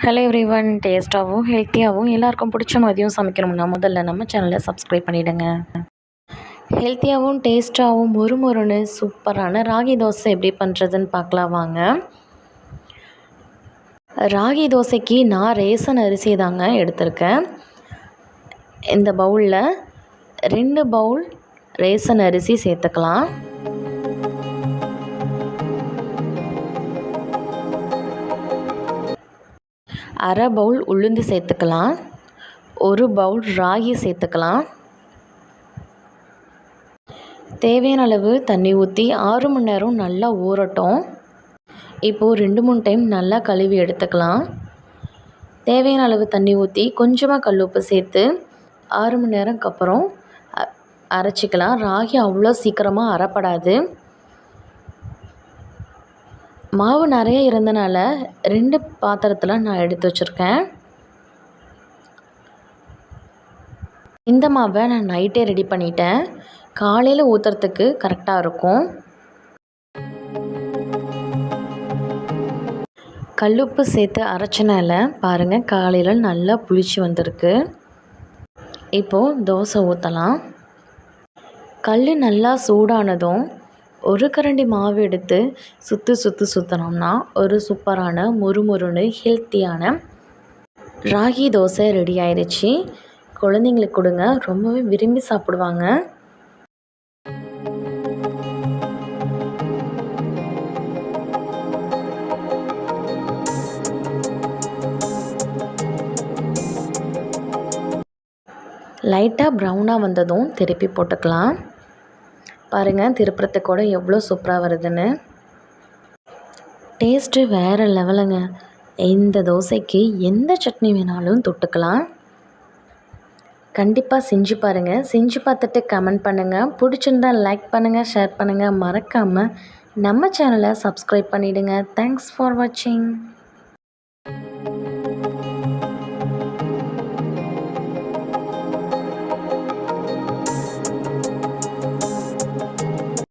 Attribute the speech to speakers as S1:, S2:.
S1: Hello everyone, டேஸ்ட்டாகவும் ஹெல்த்தியாகவும் எல்லாருக்கும் பிடிச்ச மாதிரியும் சமைக்கணும்னா முதல்ல நம்ம சேனலை சப்ஸ்கிரைப் பண்ணிவிடுங்க. ஹெல்த்தியாகவும் டேஸ்ட்டாகவும் மொறுமொறுன்னு சூப்பரான ராகி தோசை எப்படி பண்ணுறதுன்னு பார்க்கலாம் வாங்க. ராகி தோசைக்கு நான் ரேசன் அரிசி தாங்க எடுத்திருக்கேன். இந்த பவுலில் 2 பவுல் ரேசன் அரிசி சேர்த்துக்கலாம். அரை பவுல் உளுந்து சேர்த்துக்கலாம். 1 பவுல் ராகி சேர்த்துக்கலாம். தேவையான அளவு தண்ணி ஊற்றி 6 மணி நேரம் நல்லா ஊறட்டும். இப்போது 2-3 டைம் நல்லா கழுவி எடுத்துக்கலாம். தேவையான அளவு தண்ணி ஊற்றி கொஞ்சமாக கல்லுப்பு சேர்த்து 6 மணி நேரம்க்கு அப்புறம் அரைச்சிக்கலாம். ராகி அவ்வளோ சீக்கிரமாக அரைப்படாது. மாவு நிறைய இருந்தனால 2 பாத்திரத்தில் நான் எடுத்து வச்சுருக்கேன். இந்த மாவை நான் நைட்டே ரெடி பண்ணிட்டேன். காலையில் ஊற்றுறதுக்கு கரெக்டாக இருக்கும். கல்லுப்பு சேர்த்து அரைச்சனால பாருங்கள் காலையில் நல்லா புளிச்சு வந்திருக்கு. இப்போது தோசை ஊற்றலாம். கல் நல்லா சூடானதும் 1 கரண்டி மாவு எடுத்து சுற்றினோம்னா ஒரு சூப்பரான மொறுமொறுன்னு ஹெல்த்தியான ராகி தோசை ரெடி ஆயிடுச்சு. குழந்தைங்களுக்கு கொடுங்க, ரொம்பவே விரும்பி சாப்பிடுவாங்க. லைட்டாக ப்ரௌனாக வந்ததும் திருப்பி போட்டுக்கலாம். பாருங்கள் திருப்புறத்துக்கு கூட எவ்வளோ சூப்பராக வருதுன்னு. டேஸ்ட்டு வேறு லெவலுங்க. இந்த தோசைக்கு எந்த சட்னி வேணாலும் தொட்டுக்கலாம். கண்டிப்பாக செஞ்சு பாருங்கள். செஞ்சு பார்த்துட்டு கமெண்ட் பண்ணுங்கள். பிடிச்சிருந்தால் லைக் பண்ணுங்கள், ஷேர் பண்ணுங்கள். மறக்காமல் நம்ம சேனலை சப்ஸ்கிரைப் பண்ணிவிடுங்க. தேங்க்ஸ் ஃபார் வாட்சிங்.